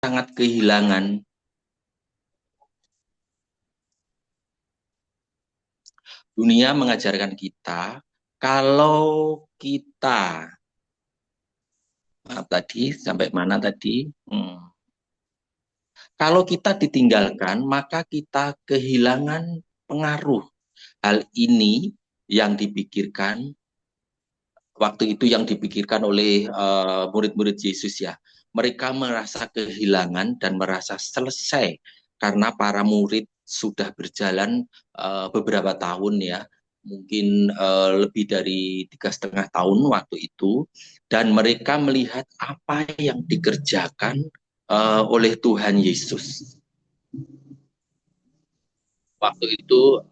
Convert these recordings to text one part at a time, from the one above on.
sangat kehilangan. Dunia mengajarkan kita kalau kita tadi sampai mana tadi? Kalau kita ditinggalkan, maka kita kehilangan pengaruh. Hal ini yang dipikirkan waktu itu yang dipikirkan oleh murid-murid Yesus ya. Mereka merasa kehilangan dan merasa selesai karena para murid sudah berjalan beberapa tahun ya, mungkin lebih dari 3,5 tahun waktu itu, dan mereka melihat apa yang dikerjakan oleh Tuhan Yesus. Waktu itu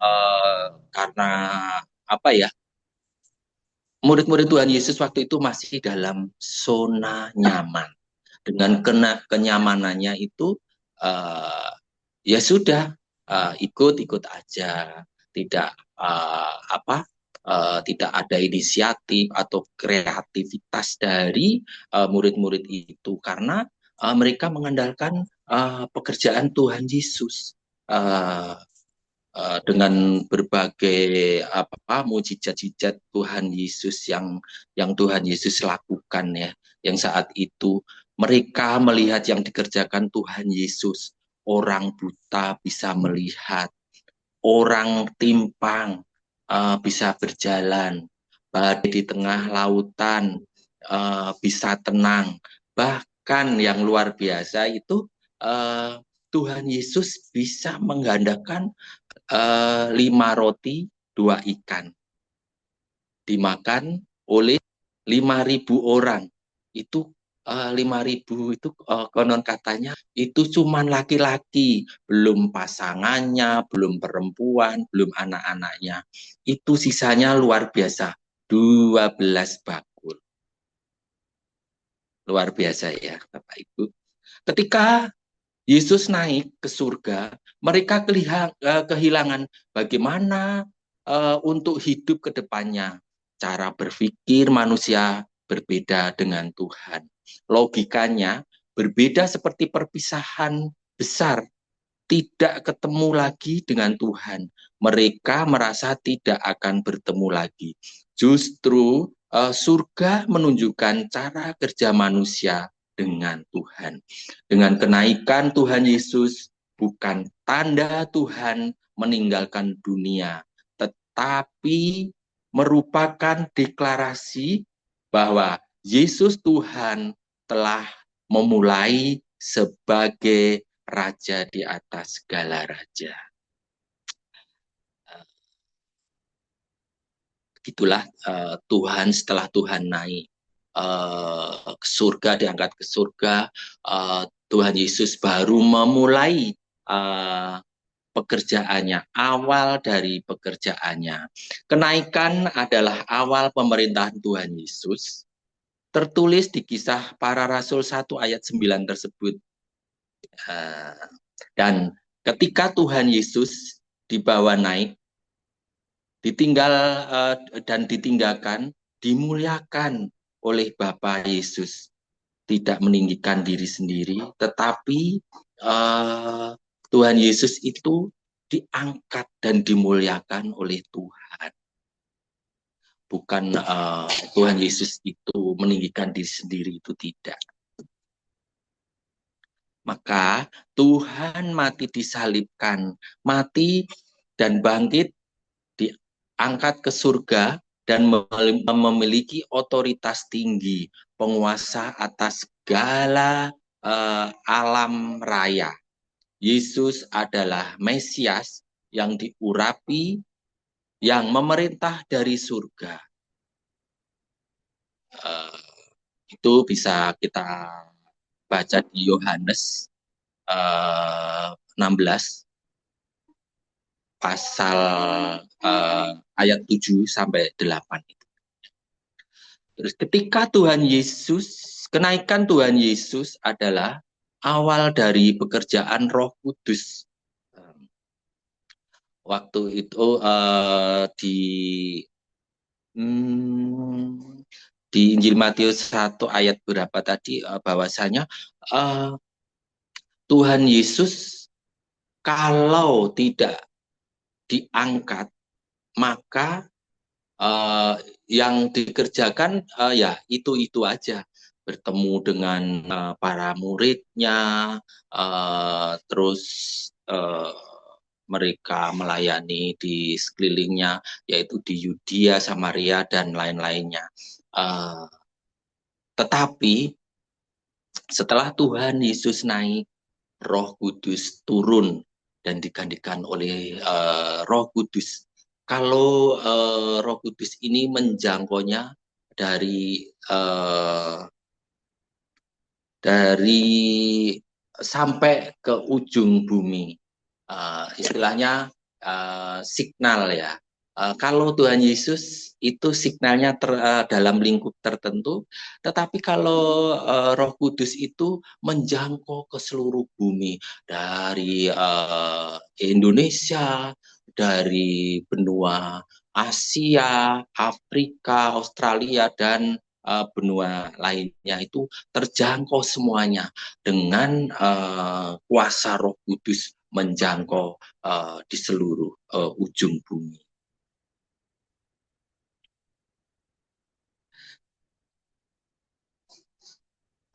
karena apa ya? Murid-murid Tuhan Yesus waktu itu masih dalam zona nyaman. Dengan kenyamanannya itu uh, ya sudah ikut-ikut aja, tidak tidak ada inisiatif atau kreativitas dari murid-murid itu karena mereka mengandalkan pekerjaan Tuhan Yesus. Uh, dengan berbagai mujizat-mujizat Tuhan Yesus yang Tuhan Yesus lakukan ya, yang saat itu mereka melihat yang dikerjakan Tuhan Yesus, orang buta bisa melihat, orang timpang bisa berjalan, badai di tengah lautan bisa tenang, bahkan yang luar biasa itu Tuhan Yesus bisa menggandakan 5 roti 2 ikan dimakan oleh 5.000 orang. Itu 5.000 itu konon katanya itu cuman laki-laki, belum pasangannya, belum perempuan, belum anak-anaknya. Itu sisanya luar biasa, 12 bakul. Luar biasa ya Bapak Ibu. Ketika Yesus naik ke surga, mereka kehilangan bagaimana untuk hidup ke depannya. Cara berpikir manusia berbeda dengan Tuhan. Logikanya berbeda seperti perpisahan besar, tidak ketemu lagi dengan Tuhan. Mereka merasa tidak akan bertemu lagi. Justru surga menunjukkan cara kerja manusia dengan Tuhan. Dengan kenaikan Tuhan Yesus bukan tanda Tuhan meninggalkan dunia, tetapi merupakan deklarasi bahwa Yesus Tuhan telah memulai sebagai raja di atas segala raja. Itulah Tuhan setelah Tuhan naik ke surga, diangkat ke surga, Tuhan Yesus baru memulai pekerjaannya, awal dari pekerjaannya. Kenaikan adalah awal pemerintahan Tuhan Yesus, tertulis di Kisah Para Rasul 1 ayat 9 tersebut. Dan ketika Tuhan Yesus dibawa naik, ditinggal dan ditinggalkan, dimuliakan oleh Bapa Yesus. Tidak meninggikan diri sendiri, tetapi Tuhan Yesus itu diangkat dan dimuliakan oleh Tuhan. Bukan Tuhan Yesus itu meninggikan diri sendiri, itu tidak. Maka Tuhan mati disalibkan, mati dan bangkit, diangkat ke surga dan memiliki otoritas tinggi, penguasa atas segala alam raya. Yesus adalah Mesias yang diurapi, yang memerintah dari surga. Itu bisa kita baca di Yohanes 16 pasal ayat 7 sampai 8 itu. Terus ketika Tuhan Yesus, kenaikan Tuhan Yesus adalah awal dari pekerjaan Roh Kudus. Waktu itu di Injil Matius 1 ayat berapa tadi bahwasanya Tuhan Yesus kalau tidak diangkat, maka yang dikerjakan ya itu aja, bertemu dengan para muridnya, terus uh, mereka melayani di sekelilingnya, yaitu di Yudea, Samaria, dan lain-lainnya. Uh, tetapi setelah Tuhan Yesus naik, Roh Kudus turun dan digantikan oleh Roh Kudus. Kalau Roh Kudus ini menjangkaunya dari sampai ke ujung bumi, istilahnya signal ya. Kalau Tuhan Yesus itu signalnya dalam lingkup tertentu, tetapi kalau Roh Kudus itu menjangkau ke seluruh bumi, dari Indonesia, dari benua Asia, Afrika, Australia, dan benua lainnya, itu terjangkau semuanya dengan kuasa Roh Kudus menjangkau di seluruh ujung bumi.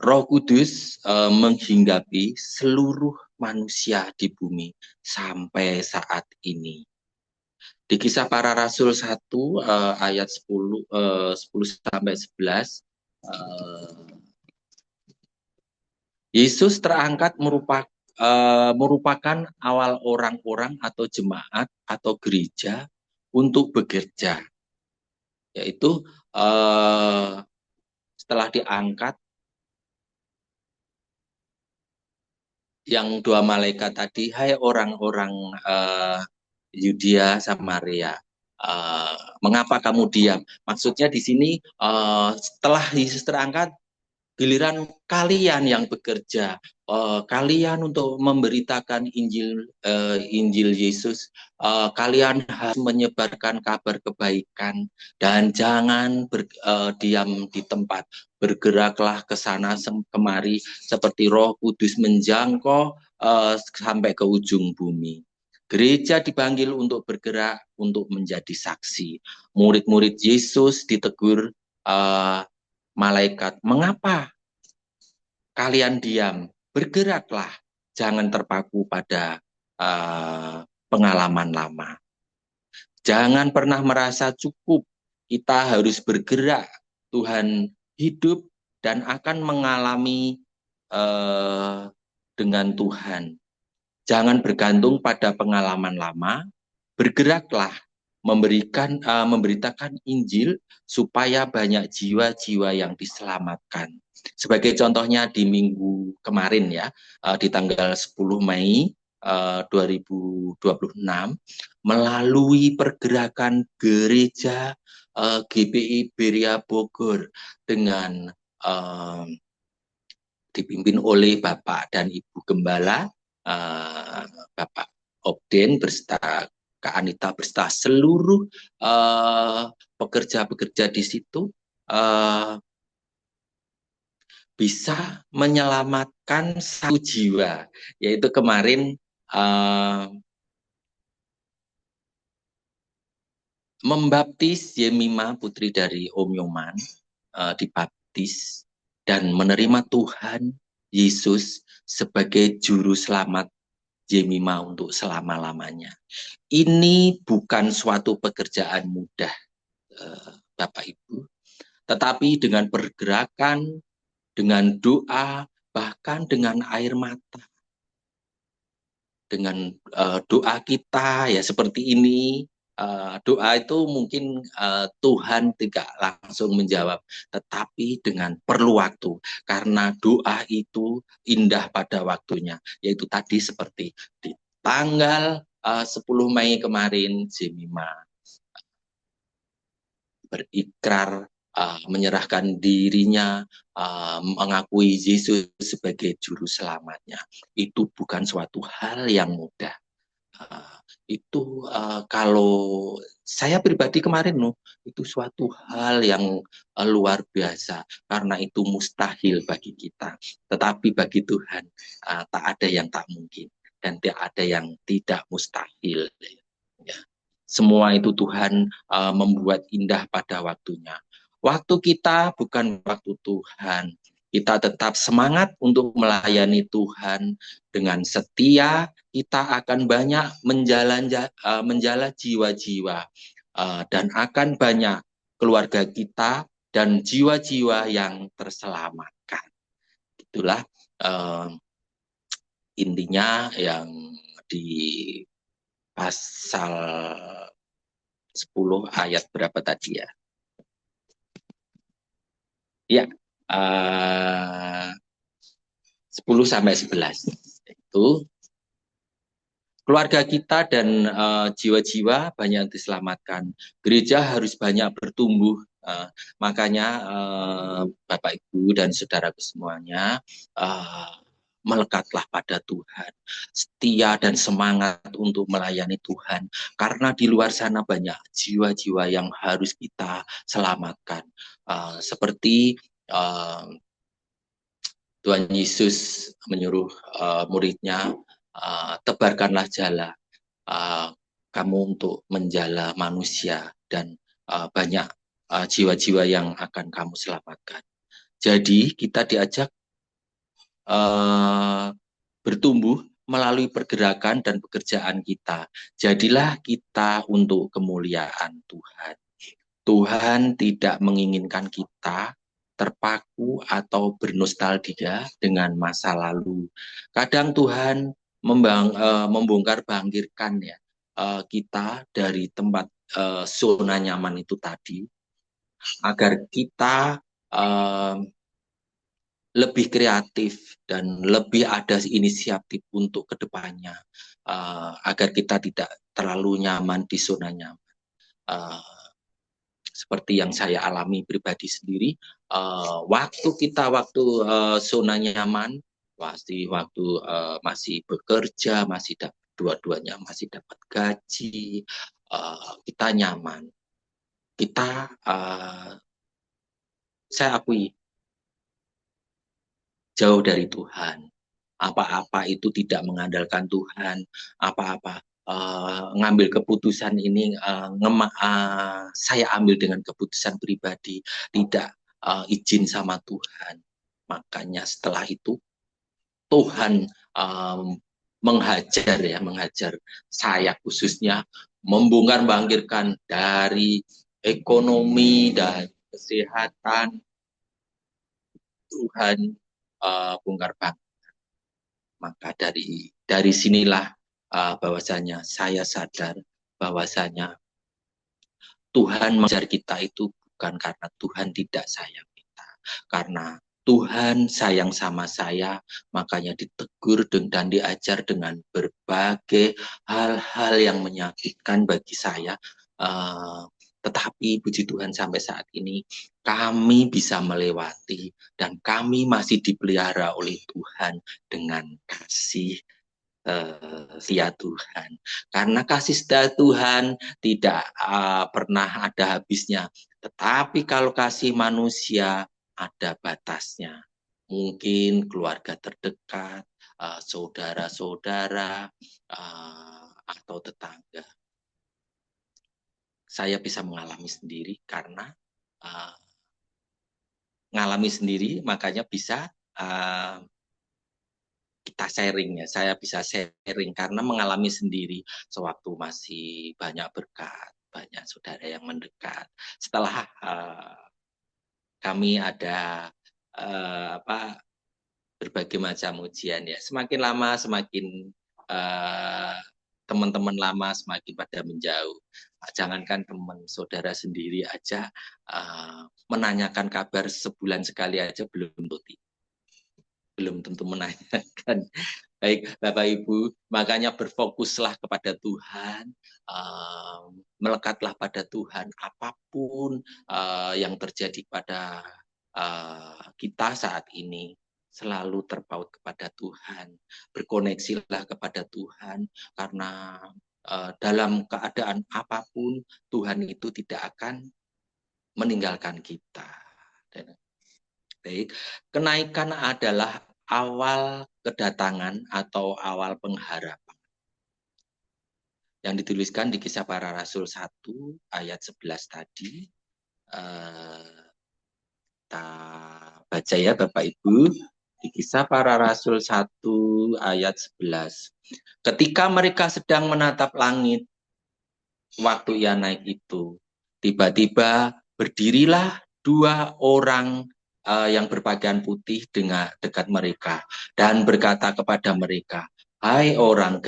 Roh Kudus menghinggapi seluruh manusia di bumi sampai saat ini. Di Kisah Para Rasul 1 ayat 10 sampai 11, Yesus terangkat merupakan awal orang-orang atau jemaat atau gereja untuk bekerja, yaitu setelah diangkat, yang dua malaikat tadi, hai orang-orang Yudea, Samaria, mengapa kamu diam? Maksudnya di sini setelah Yesus terangkat, giliran kalian yang bekerja, kalian untuk memberitakan Injil Yesus, kalian harus menyebarkan kabar kebaikan dan jangan diam di tempat, bergeraklah ke sana kemari seperti Roh Kudus menjangkau sampai ke ujung bumi. Gereja dipanggil untuk bergerak untuk menjadi saksi. Murid-murid Yesus ditegur malaikat, mengapa kalian diam? Bergeraklah, jangan terpaku pada pengalaman lama. Jangan pernah merasa cukup, kita harus bergerak. Tuhan hidup dan akan mengalami dengan Tuhan. Jangan bergantung pada pengalaman lama, bergeraklah, memberitakan Injil supaya banyak jiwa-jiwa yang diselamatkan. Sebagai contohnya di minggu kemarin ya, di tanggal 10 Mei 2026, melalui pergerakan gereja GPI Beria Bogor dengan dipimpin oleh Bapak dan Ibu Gembala, Bapak Obden berserta Kak Anita berserta seluruh pekerja-pekerja di situ bisa menyelamatkan satu jiwa, yaitu kemarin membaptis Yemima, putri dari Om Yoman, dibaptis dan menerima Tuhan Yesus sebagai juru selamat Yemima untuk selama-lamanya. Ini bukan suatu pekerjaan mudah, Bapak Ibu, tetapi dengan pergerakan, dengan doa, bahkan dengan air mata, dengan doa kita ya seperti ini. Doa itu mungkin Tuhan tidak langsung menjawab, tetapi dengan perlu waktu, karena doa itu indah pada waktunya, yaitu tadi seperti di tanggal 10 Mei kemarin, Jemima berikrar menyerahkan dirinya, mengakui Yesus sebagai juru selamatnya. Itu bukan suatu hal yang mudah. Itu kalau saya pribadi kemarin itu suatu hal yang luar biasa karena itu mustahil bagi kita, tetapi bagi Tuhan tak ada yang tak mungkin dan tidak ada yang tidak mustahil. Ya. Semua itu Tuhan membuat indah pada waktunya. Waktu kita bukan waktu Tuhan. Kita tetap semangat untuk melayani Tuhan dengan setia. Kita akan banyak menjala jiwa-jiwa dan akan banyak keluarga kita dan jiwa-jiwa yang terselamatkan. Itulah intinya yang di pasal 10 ayat berapa tadi ya? Ya, 10 sampai 11. Itu keluarga kita dan jiwa-jiwa banyak yang diselamatkan. Gereja harus banyak bertumbuh. Makanya Bapak Ibu dan saudaraku semuanya melekatlah pada Tuhan, setia dan semangat untuk melayani Tuhan. Karena di luar sana banyak jiwa-jiwa yang harus kita selamatkan. Seperti Tuhan Yesus menyuruh muridnya, tebarkanlah jala kamu untuk menjala manusia dan banyak jiwa-jiwa yang akan kamu selamatkan. Jadi kita diajak bertumbuh melalui pergerakan dan pekerjaan kita. Jadilah kita untuk kemuliaan Tuhan. Tuhan tidak menginginkan kita terpaku atau bernostalgia dengan masa lalu. Kadang Tuhan membongkar bangkirkan ya kita dari tempat zona nyaman itu tadi, agar kita lebih kreatif dan lebih ada inisiatif untuk kedepannya, agar kita tidak terlalu nyaman di zona nyaman. Seperti yang saya alami pribadi sendiri, waktu zona nyaman, pasti waktu masih bekerja, masih dapat dua-duanya masih dapat gaji, kita nyaman. Kita, saya akui, jauh dari Tuhan. Apa-apa itu tidak mengandalkan Tuhan, apa-apa ngambil keputusan ini saya ambil dengan keputusan pribadi, tidak izin sama Tuhan. Makanya setelah itu Tuhan menghajar saya khususnya, membongkar bangkirkan dari ekonomi dan kesehatan. Tuhan bongkar bangkir. Maka dari sinilah bahwasanya saya sadar bahwasanya Tuhan mengajar kita itu bukan karena Tuhan tidak sayang kita, karena Tuhan sayang sama saya, makanya ditegur dan diajar dengan berbagai hal-hal yang menyakitkan bagi saya. Tetapi puji Tuhan sampai saat ini kami bisa melewati dan kami masih dipelihara oleh Tuhan dengan kasih setia Tuhan. Karena kasih setia Tuhan tidak pernah ada habisnya. Tetapi kalau kasih manusia ada batasnya. Mungkin keluarga terdekat, saudara-saudara, atau tetangga. Saya bisa mengalami sendiri karena mengalami sendiri, makanya bisa kita sharing ya. Saya bisa sharing karena mengalami sendiri sewaktu masih banyak berkat, banyak saudara yang mendekat. Setelah kami ada berbagai macam ujian ya, semakin lama semakin teman-teman lama semakin pada menjauh. Jangankan teman, saudara sendiri aja menanyakan kabar sebulan sekali aja belum tentu menanyakan. Baik, Bapak Ibu, makanya berfokuslah kepada Tuhan, melekatlah pada Tuhan, apapun yang terjadi pada kita saat ini. selalu terpaut kepada Tuhan, berkoneksilah kepada Tuhan, karena dalam keadaan apapun Tuhan itu tidak akan meninggalkan kita. Baik, kenaikan adalah awal kedatangan atau awal pengharapan. Yang dituliskan di Kisah Para Rasul 1 ayat 11 tadi. Kita baca ya Bapak Ibu, di Kisah Para Rasul 1 ayat 11. Ketika mereka sedang menatap langit, waktu ia naik itu, tiba-tiba berdirilah dua orang yang berpakaian putih dekat mereka dan berkata kepada mereka, hai orang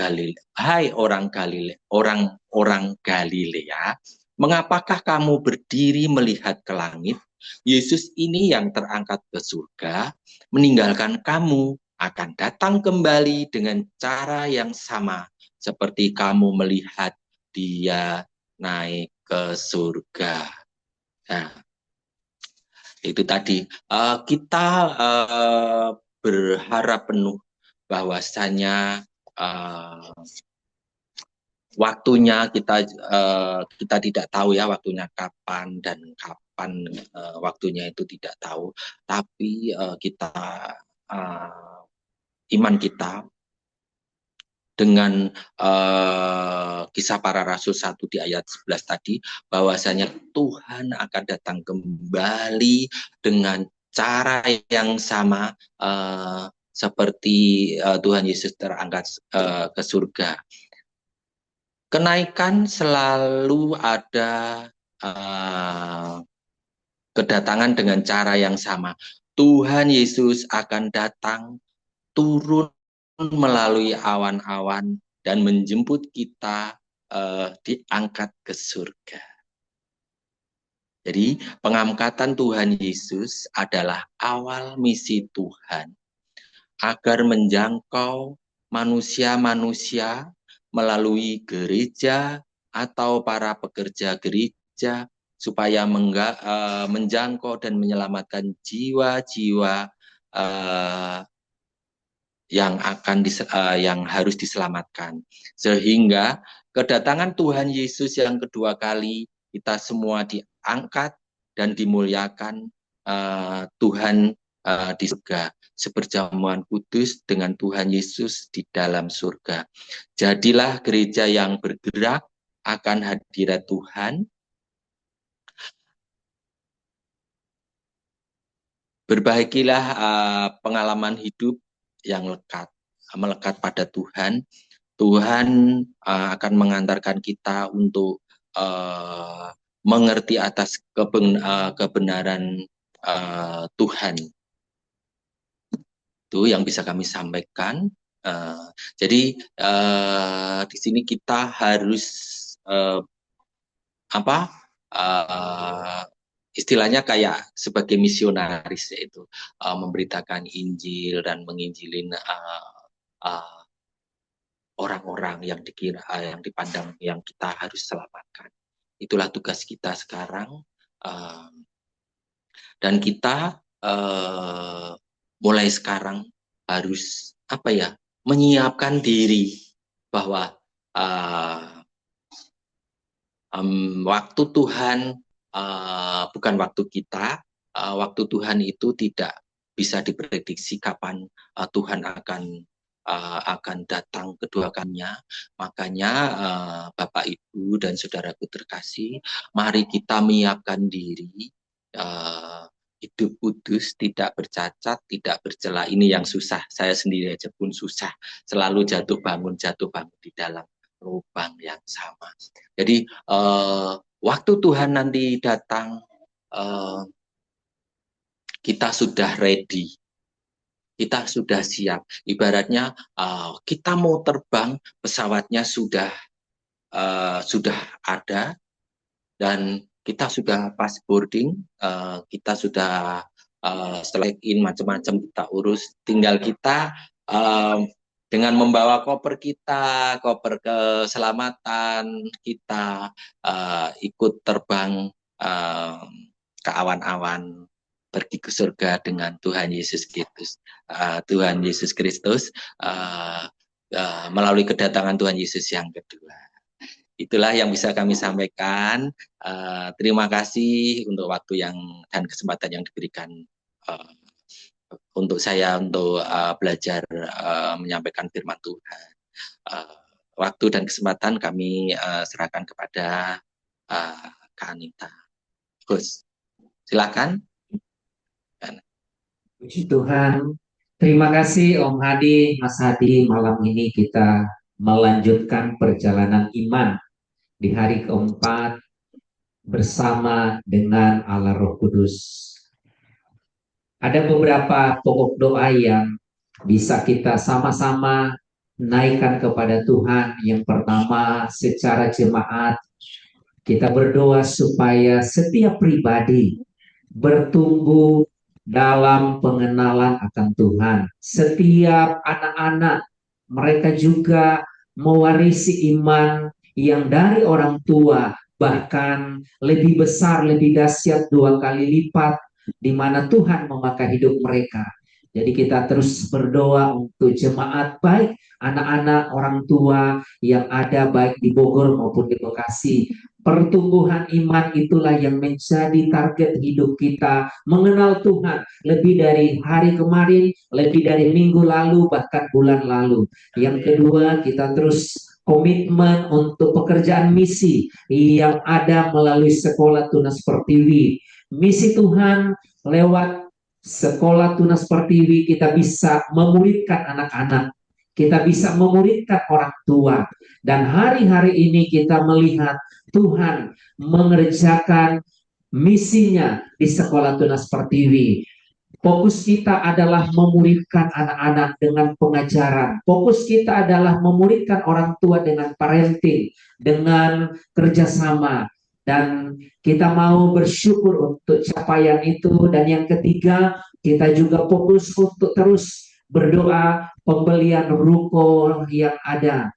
Galilea, mengapakah kamu berdiri melihat ke langit? Yesus ini yang terangkat ke surga, meninggalkan kamu, akan datang kembali dengan cara yang sama seperti kamu melihat dia naik ke surga. Nah, itu tadi kita berharap penuh bahwasanya waktunya kita tidak tahu ya waktunya kapan dan kapan waktunya itu tidak tahu, tapi kita iman kita dengan Kisah Para Rasul 1 di ayat 11 tadi, bahwasanya Tuhan akan datang kembali dengan cara yang sama seperti Tuhan Yesus terangkat ke surga. Kenaikan selalu ada kedatangan dengan cara yang sama. Tuhan Yesus akan datang turun melalui awan-awan dan menjemput kita diangkat ke surga. Jadi pengangkatan Tuhan Yesus adalah awal misi Tuhan agar menjangkau manusia-manusia melalui gereja atau para pekerja gereja supaya menjangkau dan menyelamatkan jiwa-jiwa yang harus diselamatkan. Sehingga kedatangan Tuhan Yesus yang kedua kali, kita semua diangkat dan dimuliakan Tuhan di surga, seperjamuan kudus dengan Tuhan Yesus di dalam surga. Jadilah gereja yang bergerak akan hadirat Tuhan, berbaikilah pengalaman hidup yang melekat pada Tuhan. Tuhan akan mengantarkan kita untuk mengerti atas kebenaran Tuhan. Itu yang bisa kami sampaikan. Jadi di sini kita harus istilahnya kayak sebagai misionaris, yaitu memberitakan Injil dan menginjilin orang-orang yang dipandang yang kita harus selamatkan. Itulah tugas kita sekarang, dan kita mulai sekarang harus menyiapkan diri bahwa waktu Tuhan bukan waktu kita. Waktu Tuhan itu tidak bisa diprediksi kapan Tuhan akan datang kedua kalinya. Makanya Bapak Ibu dan saudaraku terkasih, mari kita menyiapkan diri hidup kudus, tidak bercacat, tidak bercela. Ini yang susah. Saya sendiri aja pun susah. Selalu jatuh bangun di dalam lubang yang sama. Jadi waktu Tuhan nanti datang, kita sudah ready, kita sudah siap. Ibaratnya kita mau terbang, pesawatnya sudah ada dan kita sudah pas boarding, kita sudah select in, macam-macam kita urus. Tinggal kita dengan membawa koper kita, koper keselamatan kita, ikut terbang ke awan-awan pergi ke surga dengan Tuhan Yesus Kristus. Tuhan Yesus Kristus melalui kedatangan Tuhan Yesus yang kedua. Itulah yang bisa kami sampaikan. Terima kasih untuk waktu yang dan kesempatan yang diberikan untuk saya untuk belajar menyampaikan firman Tuhan. Waktu dan kesempatan kami serahkan kepada Kak Anita. Gus, silakan. Puji Tuhan. Terima kasih Om Hadi, Mas Hadi. Malam ini kita melanjutkan perjalanan iman di hari keempat bersama dengan Allah Roh Kudus. Ada beberapa pokok doa yang bisa kita sama-sama naikkan kepada Tuhan. Yang pertama, secara jemaat kita berdoa supaya setiap pribadi bertumbuh dalam pengenalan akan Tuhan. Setiap anak-anak mereka juga mewarisi iman yang dari orang tua, bahkan lebih besar, lebih dahsyat 2 kali lipat, di mana Tuhan memakai hidup mereka. Jadi kita terus berdoa untuk jemaat, baik anak-anak orang tua yang ada baik di Bogor maupun di Bekasi. Pertumbuhan iman itulah yang menjadi target hidup kita, mengenal Tuhan lebih dari hari kemarin, lebih dari minggu lalu, bahkan bulan lalu. Yang kedua, kita terus komitmen untuk pekerjaan misi yang ada melalui Sekolah Tunas Pertiwi. Misi Tuhan lewat Sekolah Tunas Pertiwi kita bisa memuridkan anak-anak, kita bisa memuridkan orang tua, dan hari-hari ini kita melihat Tuhan mengerjakan misinya di Sekolah Tunas Pertiwi. Fokus kita adalah memuridkan anak-anak dengan pengajaran. Fokus kita adalah memuridkan orang tua dengan parenting, dengan kerjasama. Dan kita mau bersyukur untuk capaian itu. Dan yang ketiga, kita juga fokus untuk terus berdoa pembelian ruko yang ada.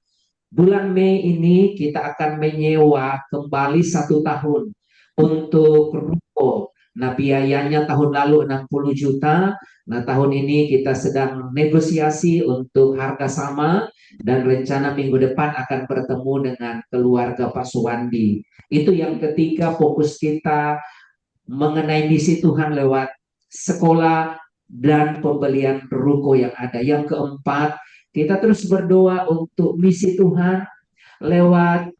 Bulan Mei ini kita akan menyewa kembali 1 tahun untuk ruko. Nah, biayanya tahun lalu 60 juta. Nah, tahun ini kita sedang negosiasi untuk harga sama, dan rencana minggu depan akan bertemu dengan keluarga Pak Suwandi. Itu yang ketiga, fokus kita mengenai misi Tuhan lewat sekolah dan pembelian ruko yang ada. Yang keempat, kita terus berdoa untuk misi Tuhan lewat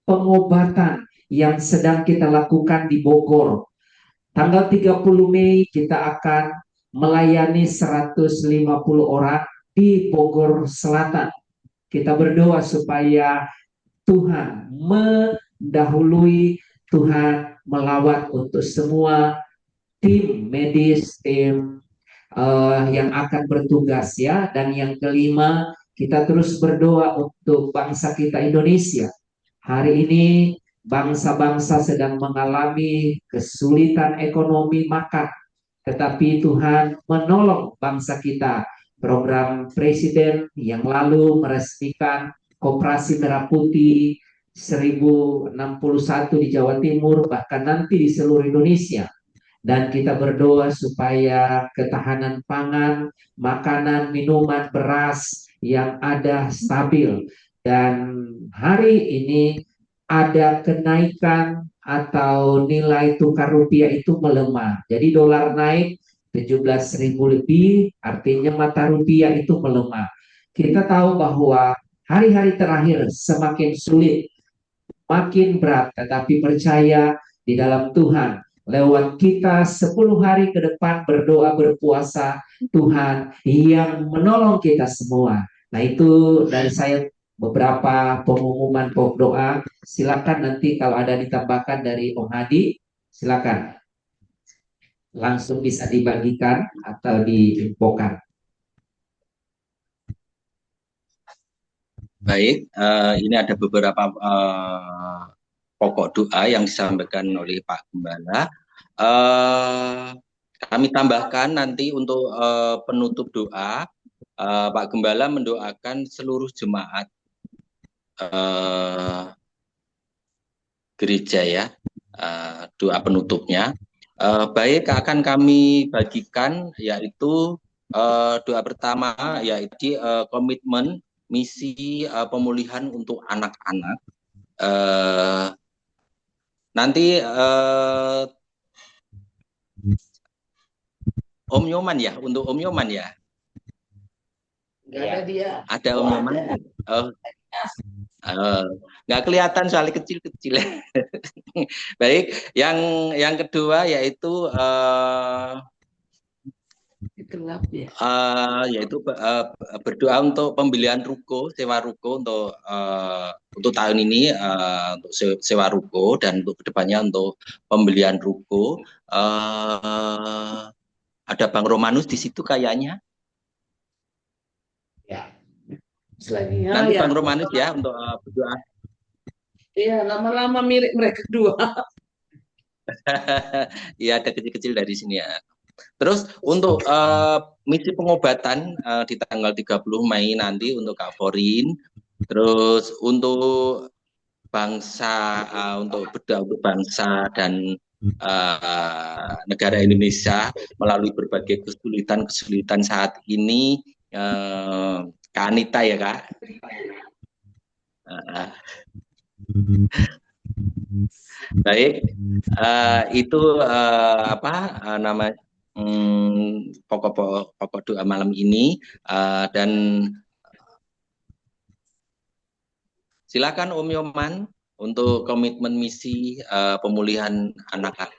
pengobatan yang sedang kita lakukan di Bogor. Tanggal 30 Mei kita akan melayani 150 orang di Bogor Selatan. Kita berdoa supaya Tuhan mendahului, Tuhan melawat untuk semua tim medis, tim yang akan bertugas ya. Dan yang kelima, kita terus berdoa untuk bangsa kita Indonesia. Hari ini bangsa-bangsa sedang mengalami kesulitan ekonomi makan, tetapi Tuhan menolong bangsa kita. Program Presiden yang lalu meresmikan Koperasi Merah Putih 1061 di Jawa Timur, bahkan nanti di seluruh Indonesia. Dan kita berdoa supaya ketahanan pangan, makanan, minuman, beras yang ada stabil. Dan hari ini ada kenaikan atau nilai tukar rupiah itu melemah. Jadi dolar naik 17.000 lebih, artinya mata rupiah itu melemah. Kita tahu bahwa hari-hari terakhir semakin sulit, makin berat, tetapi percaya di dalam Tuhan. Lewat kita 10 hari ke depan berdoa berpuasa, Tuhan yang menolong kita semua. Nah, itu dari saya beberapa pengumuman pokok doa. Silakan nanti kalau ada ditambahkan dari Om Hadi, silakan langsung bisa dibagikan atau diinfokan. Baik, ini ada beberapa pokok doa yang disampaikan oleh Pak Gembala. Kami tambahkan nanti untuk penutup doa, Pak Gembala mendoakan seluruh jemaat gereja ya, doa penutupnya. Baik, akan kami bagikan yaitu doa pertama yaitu komitmen misi pemulihan untuk anak-anak. Eh, Nanti Om Yoman ya, untuk Om Yoman ya. Nggak ada dia. Ada Om Oh, Yoman. ada. Oh, eh, nggak kelihatan soalnya kecil-kecil. Baik, yang kedua yaitu Gelap ya. yaitu berdoa untuk pembelian ruko, sewa ruko untuk tahun ini untuk sewa ruko dan untuk kedepannya untuk pembelian ruko. Ada Bang Romanus di situ kayaknya. Ya. Selanjutnya Nanti ya. Bang Romanus ya untuk berdoa. Iya, lama-lama mirip mereka dua. Iya ada kecil-kecil dari sini ya. Terus untuk misi pengobatan di tanggal 30 Mei nanti untuk Kak Forin. Terus untuk bangsa untuk berdoa untuk bangsa dan negara Indonesia melalui berbagai kesulitan saat ini, Kak Anita ya Kak. Baik, itu apa nama pokok doa malam ini dan silakan Om Yoman untuk komitmen misi pemulihan anak-anak.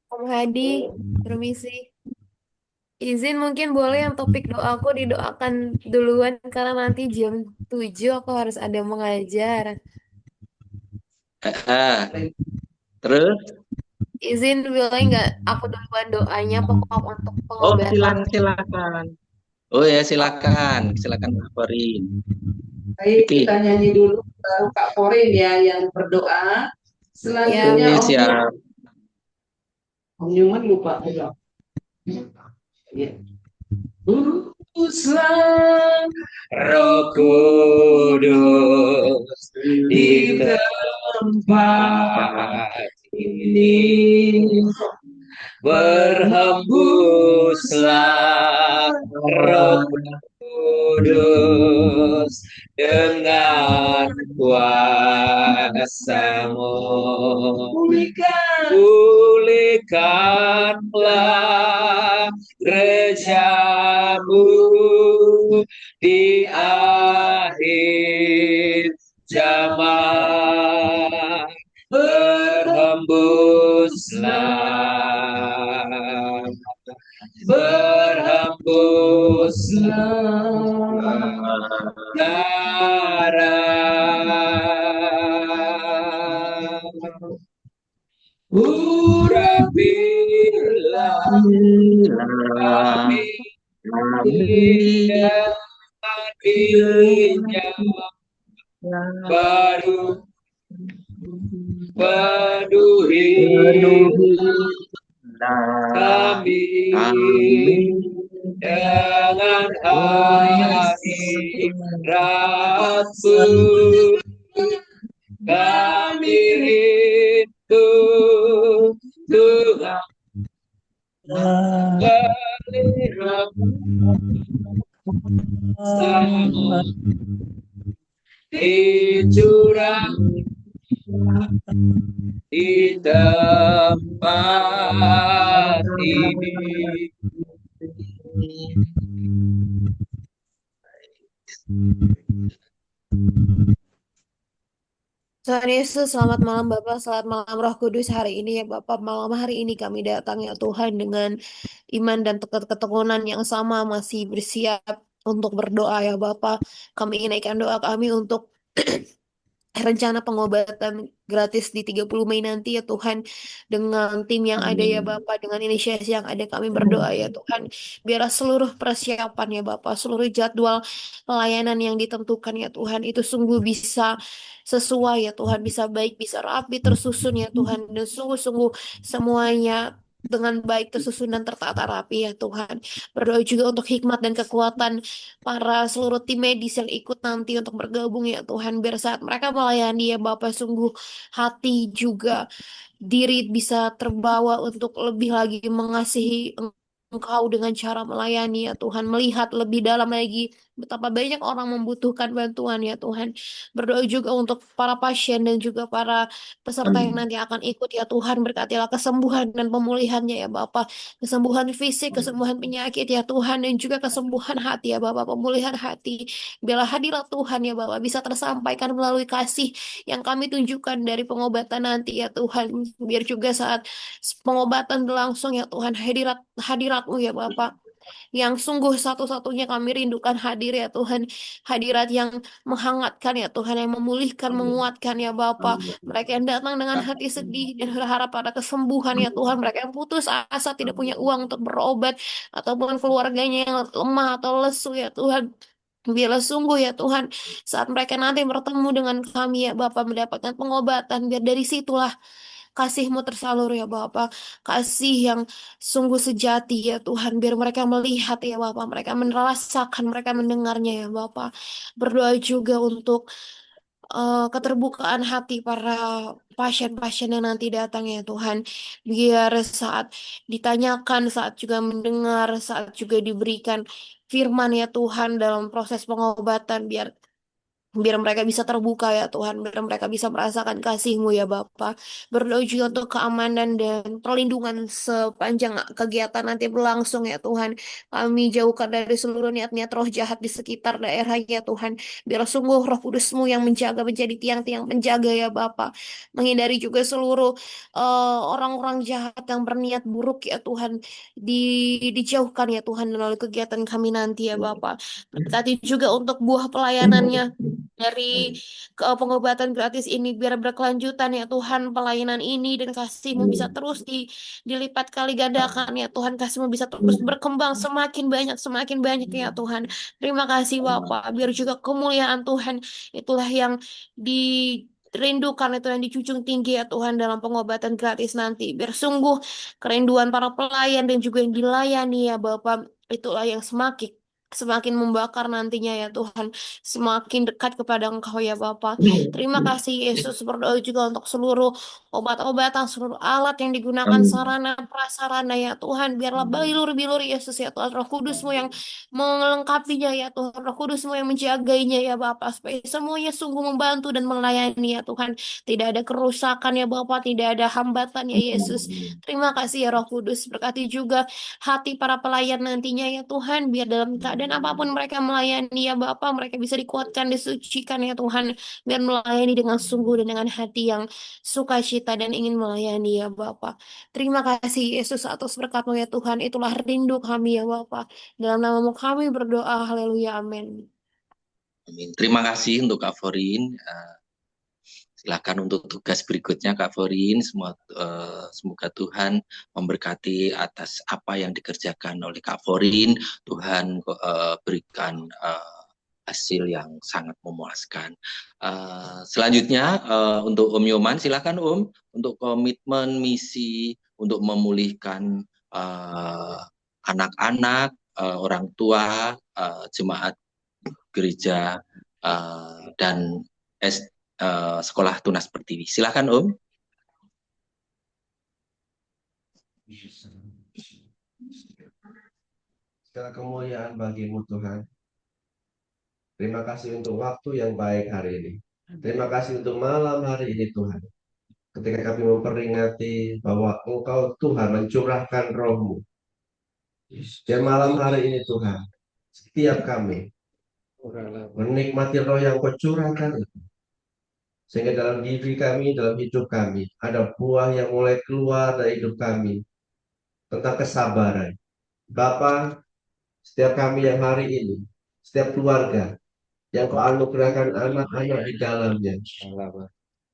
Om Hadi, permisi. Izin mungkin boleh yang topik doaku didoakan duluan karena nanti jam 7 aku harus ada mengajar. Terus? Izin boleh nggak aku duluan doanya pokok untuk Oh pengobatan. silakan. Oh ya silakan Kak Forin. Baik, Oke. kita nyanyi dulu baru Kak Forin ya yang berdoa. Selanjutnya Ya. Siap. Om Newman lupa. Ya. Uruslah Roh Kudus di tempat ini, berhembuslah Roh Kudus dengan kuasa-Mu. Pulihkanlah gereja-Mu di akhir zaman. Berhembuslah, darah. Urapilah kami dengan pinjam baru, penuhi kami dengan hadirat-Mu. Kami rindu Tuhan bersama dicurah di tempat ini. Tuhan Yesus, selamat malam Bapak, selamat malam Roh Kudus hari ini ya Bapak. Malam hari ini kami datang ya Tuhan dengan iman dan ketekunan yang sama masih bersiap untuk berdoa ya Bapak. Kami naikkan doa kami untuk rencana pengobatan gratis di 30 Mei nanti ya Tuhan, dengan tim yang ada ya Bapak, dengan inisiasi yang ada kami berdoa ya Tuhan, biarlah seluruh persiapan ya Bapak, seluruh jadwal pelayanan yang ditentukan ya Tuhan itu sungguh bisa sesuai ya Tuhan, bisa baik, bisa rapi, tersusun ya Tuhan, dan sungguh-sungguh semuanya dengan baik, tersusun dan tertata rapi ya Tuhan. Berdoa juga untuk hikmat dan kekuatan para seluruh tim medis yang ikut nanti untuk bergabung ya Tuhan. Biar saat mereka melayani ya Bapak, sungguh hati juga diri bisa terbawa untuk lebih lagi mengasihi Engkau dengan cara melayani ya Tuhan, melihat lebih dalam lagi betapa banyak orang membutuhkan bantuan ya Tuhan. Berdoa juga untuk para pasien dan juga para peserta yang Amin. nanti akan ikut ya Tuhan, berkatilah kesembuhan dan pemulihannya ya Bapak, kesembuhan fisik, kesembuhan penyakit ya Tuhan, dan juga kesembuhan hati ya Bapak, pemulihan hati. Biarlah hadirat Tuhan ya Bapak bisa tersampaikan melalui kasih yang kami tunjukkan dari pengobatan nanti ya Tuhan. Biar juga saat pengobatan berlangsung ya Tuhan, hadirat-Mu ya Bapak, yang sungguh satu-satunya kami rindukan hadir ya Tuhan. Hadirat yang menghangatkan ya Tuhan, yang memulihkan, Amin. menguatkan ya Bapa. Amin. Mereka yang datang dengan hati sedih dan berharap pada kesembuhan ya Tuhan. Mereka yang putus asa, tidak punya uang untuk berobat, ataupun keluarganya yang lemah atau lesu ya Tuhan. Biarlah sungguh ya Tuhan, saat mereka nanti bertemu dengan kami ya Bapa, mendapatkan pengobatan, biar dari situlah kasih-Mu tersalur ya Bapa. Kasih yang sungguh sejati ya Tuhan. Biar mereka melihat ya Bapa. Mereka merasakan, mereka mendengarnya ya Bapa. Berdoa juga untuk keterbukaan hati para pasien-pasien yang nanti datang ya Tuhan. Biar saat ditanyakan, saat juga mendengar, saat juga diberikan firman ya Tuhan dalam proses pengobatan. Biar mereka bisa terbuka ya Tuhan, biar mereka bisa merasakan kasih-Mu ya Bapa. Berdoa juga untuk keamanan dan perlindungan sepanjang kegiatan nanti berlangsung ya Tuhan. Kami jauhkan dari seluruh niat-niat roh jahat di sekitar daerah ya Tuhan. Biar sungguh Roh Kudus-Mu yang menjaga, menjadi tiang-tiang penjaga ya Bapa. Menghindari juga seluruh orang-orang jahat yang berniat buruk ya Tuhan. Dijauhkan ya Tuhan melalui kegiatan kami nanti ya Bapa. Berkati juga untuk buah pelayanannya dari pengobatan gratis ini, biar berkelanjutan ya Tuhan pelayanan ini, dan kasih-Mu bisa terus dilipat kali gandakan ya Tuhan. Kasih-Mu bisa terus berkembang semakin banyak ya Tuhan. Terima kasih Bapak, biar juga kemuliaan Tuhan itulah yang dirindukan, itu yang dijunjung tinggi ya Tuhan dalam pengobatan gratis nanti. Biar sungguh kerinduan para pelayan dan juga yang dilayani ya Bapak, itulah yang semakin membakar nantinya ya Tuhan, semakin dekat kepada Engkau ya Bapa. Terima kasih Yesus, berdoa juga untuk seluruh obat-obatan, seluruh alat yang digunakan, Amin. sarana prasarana ya Tuhan. Biarlah bilur-bilur Yesus ya Tuhan, Roh Kudus-Mu yang melengkapinya ya Tuhan, Roh Kudus-Mu yang menjagainya ya Bapa, supaya semuanya sungguh membantu dan melayani ya Tuhan. Tidak ada kerusakan ya Bapa, tidak ada hambatan ya Yesus. Terima kasih ya Roh Kudus, berkati juga hati para pelayan nantinya ya Tuhan, biar dalam keadaan apapun mereka melayani ya Bapa, mereka bisa dikuatkan, disucikan ya Tuhan, biar melayani dengan sungguh dan dengan hati yang sukacita dan ingin melayani ya Bapa. Terima kasih Yesus atas berkat-Mu ya Tuhan, itulah rindu kami ya Bapa. Dalam nama-Mu kami berdoa, haleluya, amin. Amin. Terima kasih untuk Kak Forin. Silakan untuk tugas berikutnya Kak Forin. Semoga Tuhan memberkati atas apa yang dikerjakan oleh Kak Forin. Tuhan berikan hasil yang sangat memuaskan. Selanjutnya untuk Om Yoman, silakan Om untuk komitmen misi untuk memulihkan anak-anak, orang tua, jemaat gereja dan sekolah Tunas Pertiwi. Silakan Om. Segala kemuliaan bagimu Tuhan. Terima kasih untuk waktu yang baik hari ini. Terima kasih untuk malam hari ini Tuhan. Ketika kami memperingati bahwa Engkau Tuhan mencurahkan roh-Mu. Dan malam hari ini Tuhan, setiap kami menikmati roh yang Kau curahkan itu. Sehingga dalam diri kami, dalam hidup kami, ada buah yang mulai keluar dari hidup kami. Tentang kesabaran. Bapa, setiap kami yang hari ini, setiap keluarga, yang Kau anugerahkan anak-anak di dalamnya.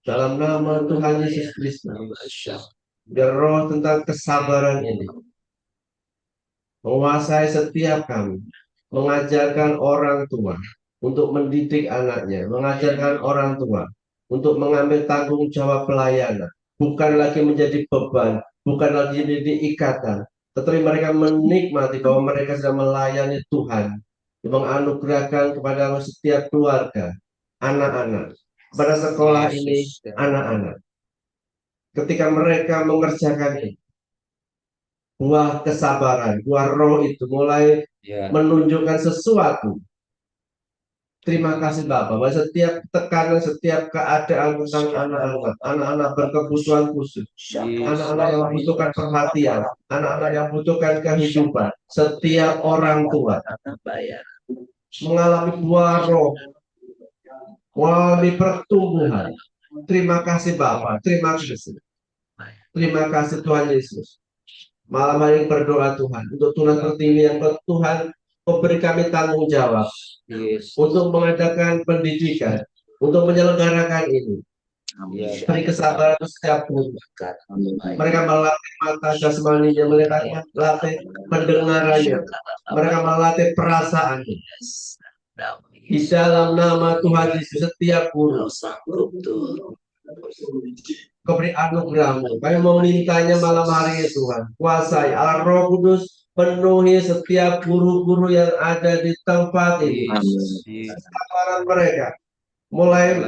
Dalam nama Tuhan Yesus Kristus. Biar roh tentang kesabaran ini menguasai setiap kami. Mengajarkan orang tua untuk mendidik anaknya. Mengajarkan orang tua untuk mengambil tanggung jawab pelayanan. Bukan lagi menjadi beban, bukan lagi menjadi ikatan, tetapi mereka menikmati bahwa mereka sedang melayani Tuhan, menganugerahkan kepada setiap keluarga, anak-anak, pada sekolah ini, anak-anak. Ketika mereka mengerjakan ini, buah kesabaran, buah roh itu mulai menunjukkan sesuatu. Terima kasih Bapak, bahwa setiap tekanan, setiap keadaan tentang anak-anak berkebutuhan khusus, anak-anak yang membutuhkan perhatian, anak-anak yang membutuhkan kehidupan, setiap orang tua mengalami buah roh, mengalami pertumbuhan. Terima kasih Bapak, terima kasih. Terima kasih Tuhan Yesus. Malam hari ini berdoa Tuhan untuk Tunas Pertiwi yang Tuhan memberi kami tanggung jawab untuk mengadakan pendidikan, untuk menyelenggarakan ini. Beri kesabaran setiap guru. Mereka melatih mata jasmaninya, mereka melatih pendengarannya, mereka melatih perasaannya. Di dalam nama Tuhan Yesus, setiap guru Kau beri anugerah-Mu. Kami memintanya malam hari ini Tuhan. Kuasai Allah Roh Kudus, penuhi setiap guru-guru yang ada di tempat ini. Kesabaran mereka mulai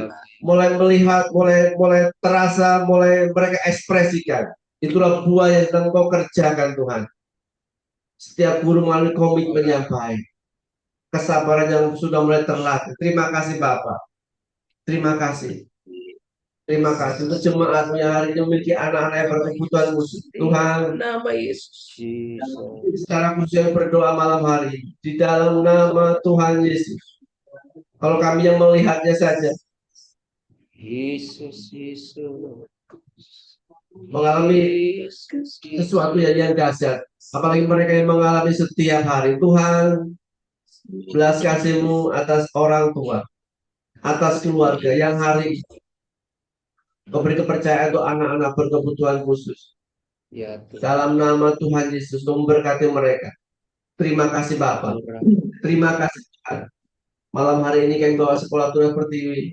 melihat, mulai terasa, mulai mereka ekspresikan. Itulah buah yang sedang Kau kerjakan Tuhan. Setiap guru melalui komitmen yang baik, kesabaran yang sudah mulai terlatih. Terima kasih Bapak. Terima kasih. Terima kasih untuk jemaat yang hari ini memiliki anak-anak yang berkebutuhan khusus. Tuhan, nama Yesus. Secara khusus yang berdoa malam hari ini, di dalam nama Tuhan Yesus. Kalau kami yang melihatnya saja, Yesus mengalami sesuatu yang dahsyat. Apalagi mereka yang mengalami setiap hari. Tuhan, belas kasih-Mu atas orang tua, atas keluarga yang hari ini Kau beri kepercayaan untuk anak-anak berkebutuhan khusus. Dalam nama Tuhan Yesus, memberkati mereka. Terima kasih Bapak. Terima kasih Tuhan. Malam hari ini kami bawa sekolah Tunas Pertiwi.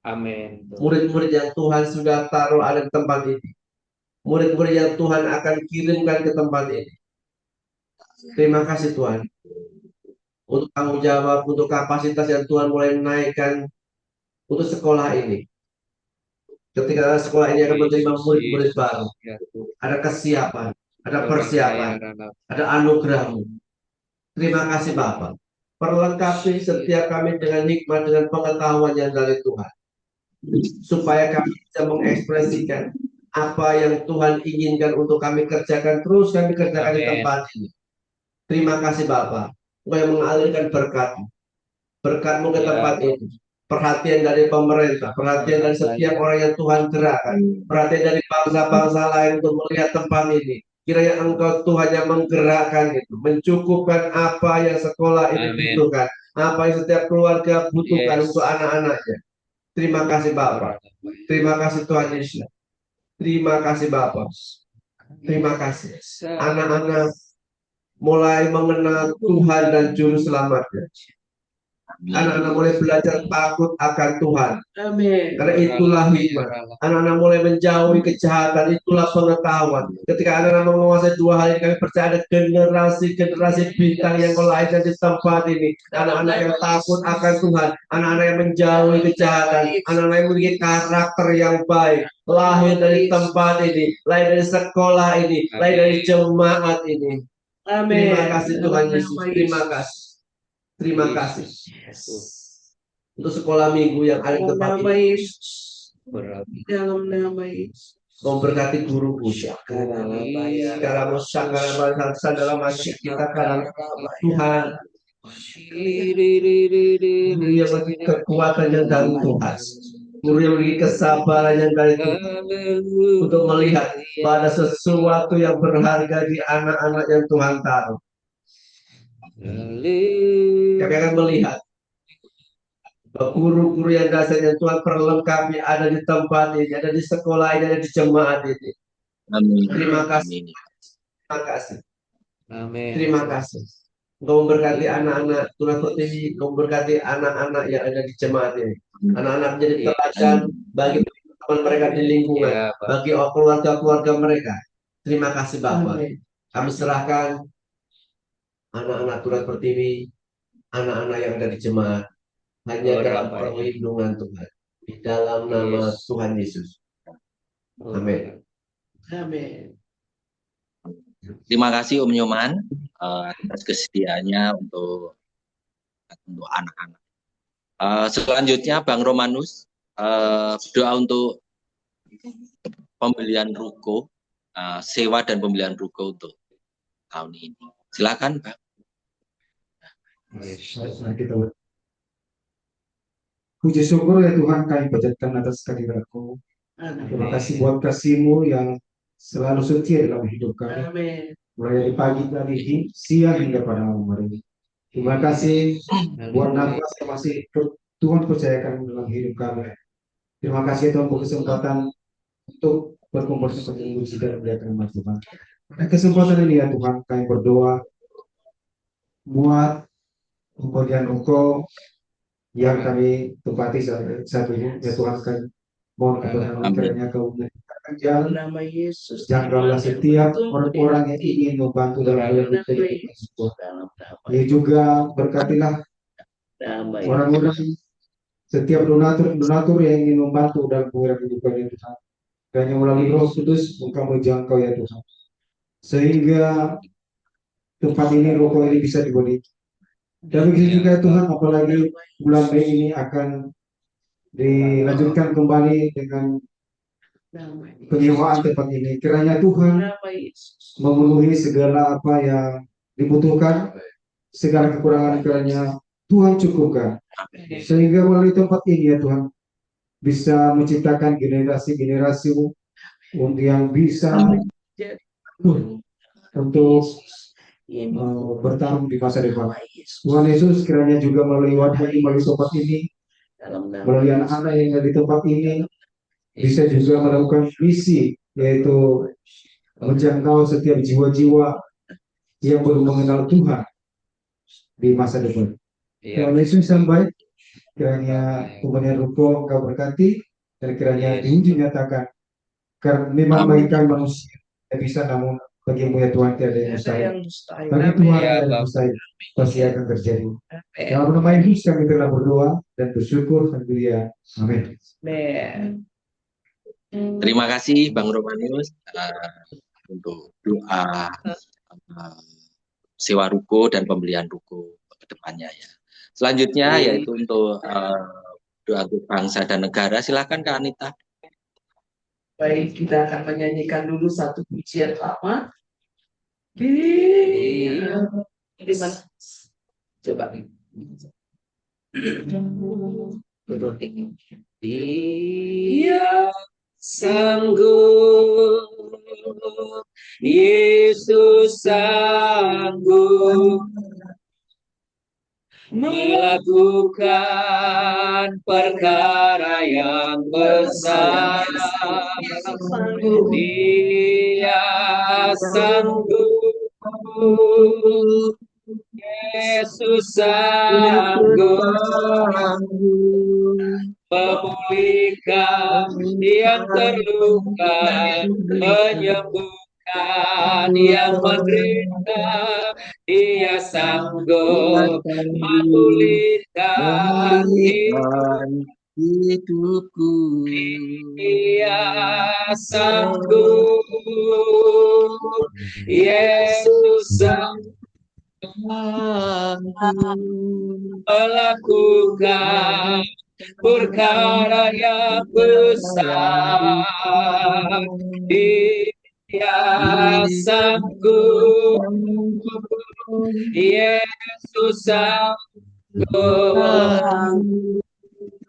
Amin. Murid-murid yang Tuhan sudah taruh ada di tempat ini. Murid-murid yang Tuhan akan kirimkan ke tempat ini. Terima kasih Tuhan. Untuk tanggung jawab, untuk kapasitas yang Tuhan mulai naikkan untuk sekolah ini. Ketika sekolah ini akan menerima murid-murid baru, ada kesiapan, ada persiapan, ada anugerah-Mu. Terima kasih Bapak. Perlengkapi setiap kami dengan hikmat, dengan pengetahuan yang dari Tuhan, supaya kami bisa mengekspresikan apa yang Tuhan inginkan untuk kami kerjakan. Terus kami kerjakan di tempat ini. Terima kasih Bapak. Engkau yang mengalirkan berkat-Mu ke tempat ini. Perhatian dari pemerintah, perhatian dari setiap orang yang Tuhan gerakkan, perhatian dari bangsa-bangsa lain untuk melihat tempat ini. Kiranya Engkau Tuhan yang menggerakkan itu, mencukupkan apa yang sekolah ini butuhkan, apa yang setiap keluarga butuhkan untuk anak-anaknya. Terima kasih Bapak. Terima kasih Tuhan Yesus. Terima kasih Bapak. Terima kasih. Anak-anak mulai mengenal Tuhan dan Juru Selamatnya. Anak-anak mulai belajar takut akan Tuhan. Amin. Karena itulah hikmat. Anak-anak mulai menjauhi kejahatan. Itulah pengetahuan. Ketika anak-anak menguasai dua hal ini, kami percaya ada generasi bintang yang melahirkan di tempat ini. Anak-anak yang takut akan Tuhan. Anak-anak yang menjauhi kejahatan. Anak-anak yang memiliki karakter yang baik. Lahir dari tempat ini. Lahir dari sekolah ini. Lahir dari jemaat ini. Amin. Terima kasih Tuhan Yesus. Terima kasih. Terima kasih untuk sekolah minggu yang ada di tempat ini. Dalam nama Yesus. Memberkati guru-guru. Dalam dalam masjid kita karena Tuhan. Guru yang memiliki kekuatan yang dari Tuhan. Guru yang memiliki kesabaran yang dari Tuhan. Untuk melihat pada sesuatu yang berharga di anak-anak yang Tuhan taruh. Kami akan melihat guru-guru yang dasarnya Tuhan perlengkapi ada di tempat ini, ada di sekolah ini, ada di jemaat ini. Amin. Terima kasih. Terima kasih. Amin. Terima kasih. Engkau memberkati anak-anak Tunas Pertiwi, Engkau memberkati anak-anak yang ada di jemaat ini. Anak-anak menjadi teladan bagi teman mereka di lingkungan, bagi keluarga-keluarga mereka. Terima kasih Bapak. Amin. Kami serahkan anak-anak Tuhan Pertiwi, anak-anak yang ada di jemaat, hanya dalam perlindungan Tuhan. Di dalam nama Tuhan Yesus. Amin. Amin. Terima kasih Om Nyoman atas kesediaannya untuk anak-anak. Selanjutnya Bang Romanus doa untuk pembelian ruko, sewa dan pembelian ruko untuk tahun ini. Silakan Bang. Puji syukur ya Tuhan, kami panjatkan atas kehadiratmu. Terima kasih buat kasih-Mu yang selalu setia dalam hidup kami. Amin. Mulai dari pagi tadi, siang hingga pada malam hari ini. Terima kasih buat nafas yang masih Tuhan percayakan dalam hidup kami. Terima kasih Tuhan buat kesempatan untuk berkumpul seperti muji dan memuliakan nama Tuhan. Pada kesempatan ini ya Tuhan, kami berdoa buat pemberian ruko yang kami tempati saat ini ya Tuhan, kami mohon kebenaran kiranya Kau membukakan jalan. Nama Yesus. Jangkaulah setiap orang-orang yang ingin membantu dalam melalui kehidupan sebuah. Ya juga berkatilah orang-orang, setiap donatur yang ingin membantu dalam penggerak kehidupan ya Tuhan. Hanya melalui Roh Kudus Engkau menjangkau ya Tuhan, sehingga tempat ini rokok ini bisa dibeli. Dan begitu juga Tuhan, apalagi bulan Mei ini akan dilanjutkan kembali dengan penyewaan tempat ini. Kiranya Tuhan memenuhi segala apa yang dibutuhkan, segala kekurangan kiranya Tuhan cukupkan, sehingga melalui tempat ini ya Tuhan bisa menciptakan generasi-generasi yang bisa untuk bertarung di masa depan. Tuhan Yesus kiranya juga melalui wadah ini, melalui tempat ini, melalui anak-anak yang ada di tempat ini, bisa juga melakukan misi, yaitu menjangkau setiap jiwa-jiwa yang belum mengenal Tuhan di masa depan. Tuhan Yesus yang baik, kiranya pemberian ruko Kau berkati, dan kiranya diuji nyatakan, karena memang bagikan manusia tidak bisa, namun bagimu ya Tuhan tiada yang mustahil. Bagi Tuhan tiada yang mustahil, pasti akan terjadi. Dalam nama Yesus kami telah berdoa dan bersyukur. Haleluya. Amin. Terima kasih Bang Romanus untuk doa sewa ruko dan pembelian ruko ke depannya ya. Selanjutnya yaitu untuk doa untuk bangsa dan negara. Silakan Kak Anita. Baik, kita akan menyanyikan dulu satu pujian lama. Di mana? Coba. Dia sanggup, Yesus sanggup melakukan perkara yang besar. Dia sanggup, Yesus sanggup memulihkan yang terluka, menyembuhkan yang menderita. Dia sanggup memulihkan hidupku. Dia sanggup, Yesus sanggup melakukan perkara yang besar. Dia sanggup, Yesus sanggup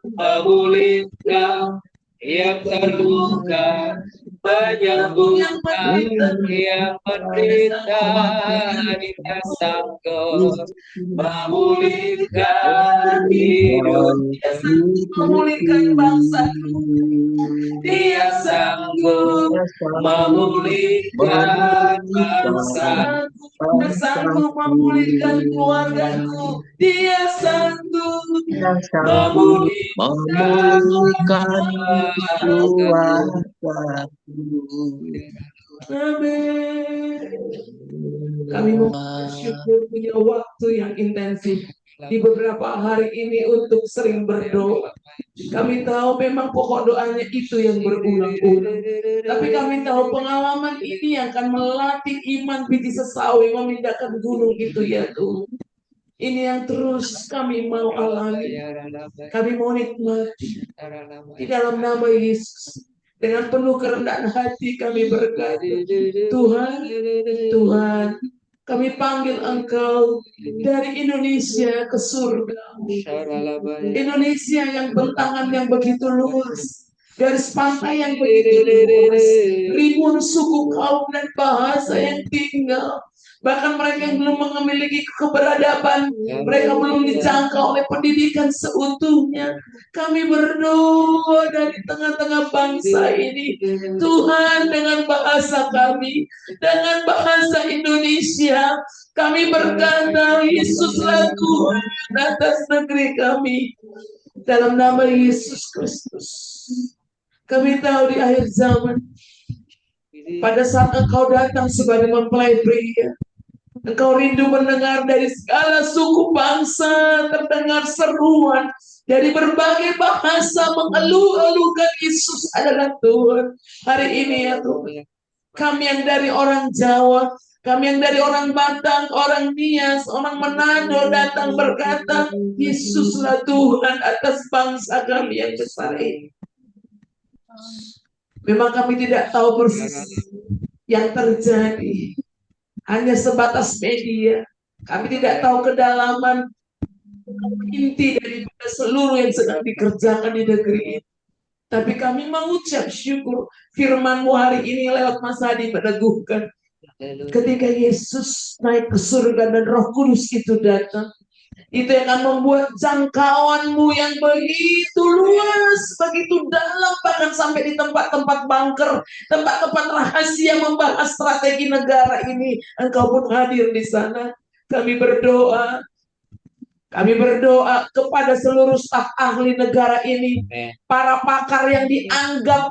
memulihkan yang terluka, menyembuhkan yang menderita. Dia sanggup memulihkan hidup, Dia sanggup memulihkan bangsaku. Dia sanggup memulihkan bangsaku. Dia sanggup memulihkan keluargaku. Dia sanggup memulihkan keluargaku. Amin. Kami mau bersyukur punya waktu yang intensif di beberapa hari ini untuk sering berdoa. Kami tahu memang pokok doanya itu yang berulang-ulang. Tapi kami tahu pengalaman ini yang akan melatih iman biji sesawi memindahkan gunung itu ya Tuhan. Ini yang terus kami mau alami. Kami mau nikmati di dalam nama Yesus. Dengan penuh kerendahan hati kami berkata, Tuhan, Tuhan, kami panggil Engkau dari Indonesia ke surga. Indonesia yang bentangan yang begitu luas, garis pantai yang begitu luas, ribuan suku, kaum dan bahasa yang tinggal. Bahkan mereka yang belum memiliki keberadaban, mereka belum dijangkau oleh pendidikan seutuhnya. Kami berdoa dari tengah-tengah bangsa ini, Tuhan, dengan bahasa kami, dengan bahasa Indonesia, kami berkata, Yesuslah Tuhan atas negeri kami. Dalam nama Yesus Kristus. Kami tahu di akhir zaman, pada saat Engkau datang sebagai mempelai pria, Engkau rindu mendengar dari segala suku bangsa, terdengar seruan dari berbagai bahasa mengeluh-elukan Yesus adalah Tuhan. Hari ini ya Tuhan, kami yang dari orang Jawa, kami yang dari orang Batak, orang Nias, orang Manado datang berkata, Yesuslah Tuhan atas bangsa kami yang besar ini. Memang kami tidak tahu persis yang terjadi. Hanya sebatas media. Kami tidak tahu kedalaman inti daripada seluruh yang sedang dikerjakan di negeri ini. Tapi kami mengucap syukur firman-Mu hari ini lewat Mas Hadi meneguhkan. Ketika Yesus naik ke surga dan Roh Kudus itu datang, itu yang akan membuat jangkauan-Mu yang begitu luas, begitu dalam, bahkan sampai di tempat-tempat bunker, tempat-tempat rahasia membahas strategi negara ini. Engkau pun hadir di sana. Kami berdoa kepada seluruh staf ahli negara ini, para pakar yang dianggap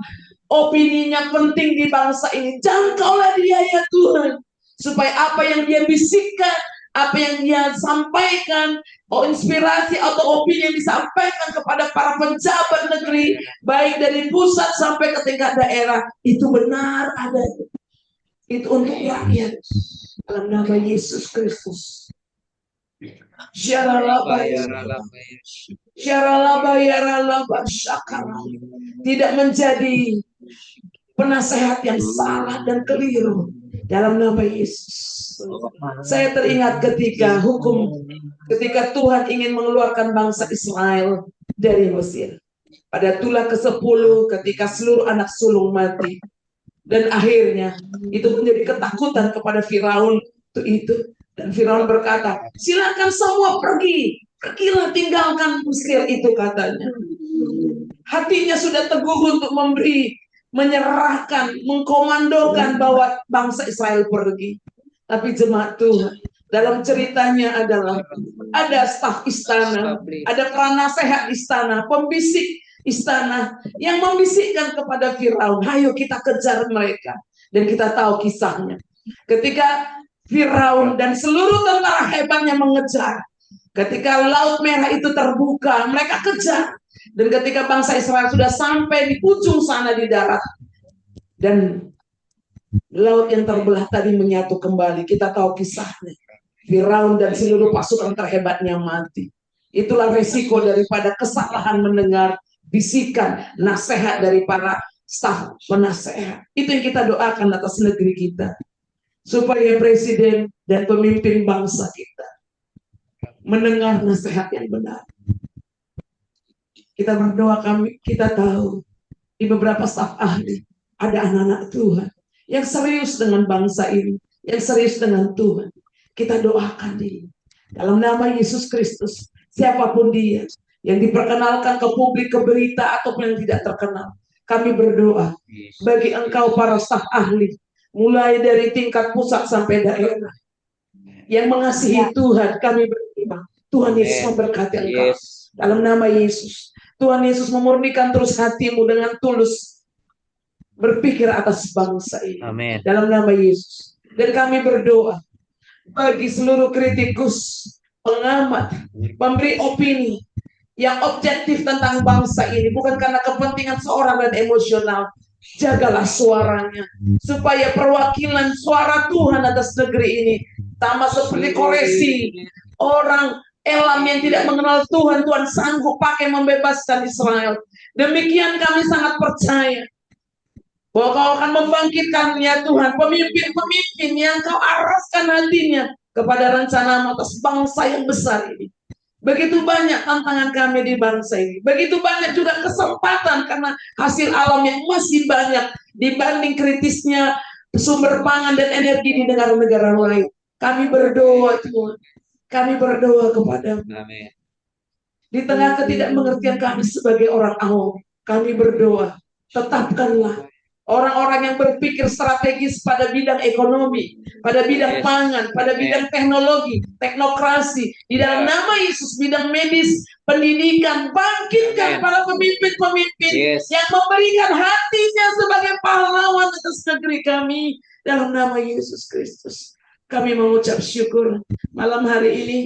opininya penting di bangsa ini. Jangkaulah dia ya Tuhan, supaya apa yang dia bisikkan, apa yang dia sampaikan, inspirasi atau opini yang disampaikan kepada para pejabat negeri, baik dari pusat sampai ke tingkat daerah, itu benar adanya. Itu untuk rakyat. Dalam nama Yesus Kristus. Tidak menjadi penasehat yang salah dan keliru. Dalam nama Yesus. Saya teringat ketika Tuhan ingin mengeluarkan bangsa Israel dari Mesir. Pada tulah ke-10 ketika seluruh anak sulung mati. Dan akhirnya itu menjadi ketakutan kepada Firaun itu. Dan Firaun berkata, silakan semua pergi. Pergilah, tinggalkan Mesir itu, katanya. Hatinya sudah teguh untuk menyerahkan, mengkomandokan bahwa bangsa Israel pergi. Tapi jemaat Tuhan, dalam ceritanya adalah ada staf istana, ada pranasehat istana, pembisik istana yang membisikkan kepada Firaun, ayo kita kejar mereka. Dan kita tahu kisahnya. Ketika Firaun dan seluruh tentara hebatnya mengejar, ketika Laut Merah itu terbuka, mereka kejar. Dan ketika bangsa Israel sudah sampai di ujung sana di darat, dan laut yang terbelah tadi menyatu kembali, kita tahu kisahnya. Firaun dan seluruh pasukan terhebatnya mati. Itulah resiko daripada kesalahan mendengar bisikan nasihat dari para staf penasehat. Itu yang kita doakan atas negeri kita, supaya presiden dan pemimpin bangsa kita mendengar nasihat yang benar. Kita berdoa, kita tahu di beberapa staf ahli ada anak-anak Tuhan yang serius dengan bangsa ini, yang serius dengan Tuhan. Kita doakan dia dalam nama Yesus Kristus. Siapapun dia yang diperkenalkan ke publik, ke berita, ataupun yang tidak terkenal, kami berdoa bagi engkau para staf ahli, mulai dari tingkat pusat sampai daerah, yang mengasihi Tuhan. Kami berdoa Tuhan Yesus memberkati engkau dalam nama Yesus. Tuhan Yesus memurnikan terus hatimu dengan tulus berpikir atas bangsa ini. Amin. Dalam nama Yesus. Dan kami berdoa bagi seluruh kritikus, pengamat, pemberi opini yang objektif tentang bangsa ini, bukan karena kepentingan seorang dan emosional. Jagalah suaranya supaya perwakilan suara Tuhan atas negeri ini sama seperti Koresi, orang Elam yang tidak mengenal Tuhan, Tuhan sanggup pakai membebaskan Israel. Demikian kami sangat percaya bahwa Kau akan membangkitkan ya Tuhan pemimpin-pemimpin yang Kau arahkan hatinya kepada rencana atas bangsa yang besar ini. Begitu banyak tantangan kami di bangsa ini. Begitu banyak juga kesempatan karena hasil alam yang masih banyak dibanding kritisnya sumber pangan dan energi di negara-negara lain. Kami berdoa Tuhan. Kami berdoa kepada-Mu. Amin. Di tengah ketidakmengertian kami sebagai orang awam, kami berdoa, tetapkanlah orang-orang yang berpikir strategis pada bidang ekonomi, pada bidang pangan, pada bidang teknologi, teknokrasi, di dalam nama Yesus, bidang medis, pendidikan, bangkitkan para pemimpin-pemimpin yang memberikan hatinya sebagai pahlawan atas negeri kami, dalam nama Yesus Kristus. Kami mengucap syukur malam hari ini,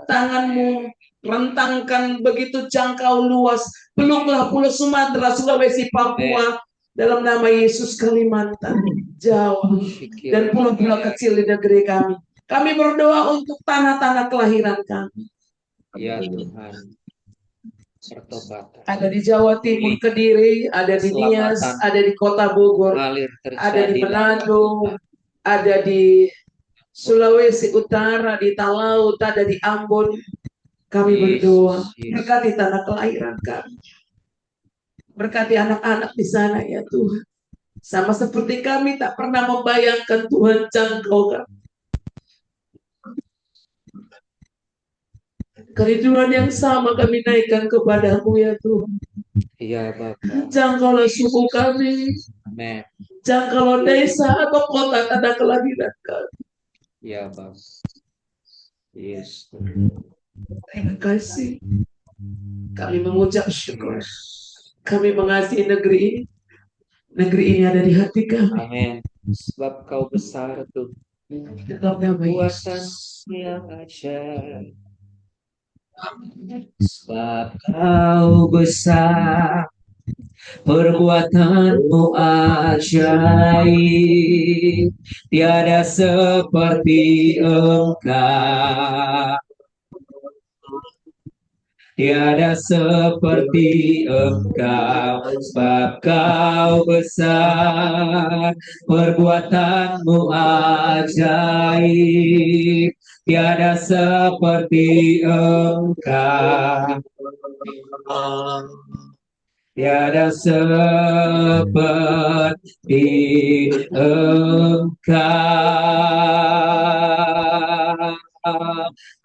tangan-Mu rentangkan begitu jangkau luas, peluklah Pulau Sumatera, Sulawesi, Papua, dalam nama Yesus, Kalimantan, Jawa, dan pulau-pulau kecil di negeri kami. Kami berdoa untuk tanah-tanah kelahiran kami. Ya Tuhan, pertobatan. Ada di Jawa Timur, Kediri, ada di Nias, ada di Kota Bogor, ada di Manado, ada di Sulawesi Utara, di Talaut, ada di Ambon. Kami berdoa, berkati tanah kelahiran kami. Berkati anak-anak di sana ya Tuhan. Sama seperti kami tak pernah membayangkan Tuhan jangkau kami. Kerinduan yang sama kami naikkan kepada-Mu ya Tuhan. Iya Bapak. Jangkaulah suku kami. Amin. Jangkaulah desa atau kota tanah kelahiran kami. Iya Bapak. Yes. Terima kasih. Kami mengucap syukur. Kami mengasihi negeri ini. Negeri ini ada di hati kami. Amin. Sebab Kau besar Tuhan. Kuasa yang ajaib. Sebab Kau besar, perbuatan-Mu ajaib, tiada seperti Engkau. Tiada seperti Engkau, sebab Kau besar, perbuatan-Mu ajaib, tiada seperti Engkau. Tiada seperti Engkau.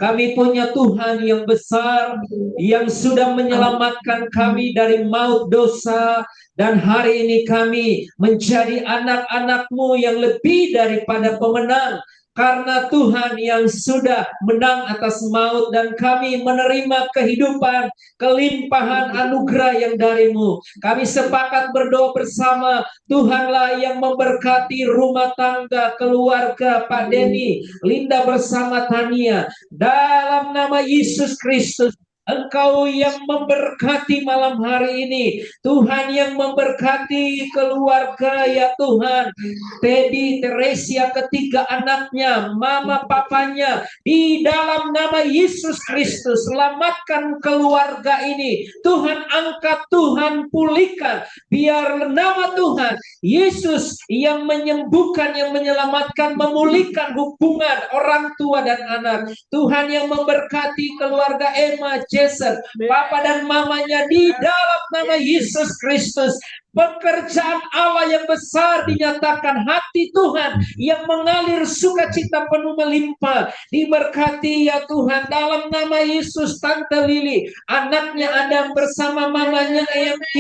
Kami punya Tuhan yang besar, yang sudah menyelamatkan kami dari maut dosa, dan hari ini kami menjadi anak-anak-Mu yang lebih daripada pemenang, karena Tuhan yang sudah menang atas maut, dan kami menerima kehidupan, kelimpahan anugerah yang dari-Mu. Kami sepakat berdoa bersama, Tuhanlah yang memberkati rumah tangga, keluarga Pak Denny, Linda bersama Tania. Dalam nama Yesus Kristus, Engkau yang memberkati malam hari ini. Tuhan yang memberkati keluarga ya Tuhan. Teddy, Teresia, ketiga anaknya, mama papanya. Di dalam nama Yesus Kristus, selamatkan keluarga ini. Tuhan angkat, Tuhan pulihkan. Biar nama Tuhan Yesus yang menyembuhkan, yang menyelamatkan, memulihkan hubungan orang tua dan anak. Tuhan yang memberkati keluarga Emma, Jason, papa dan mamanya di dalam nama Yesus Kristus. Pekerjaan Allah yang besar dinyatakan, hati Tuhan yang mengalir sukacita penuh melimpah. Diberkati ya Tuhan dalam nama Yesus. Tante Lili, anaknya Adam bersama mamanya EMT.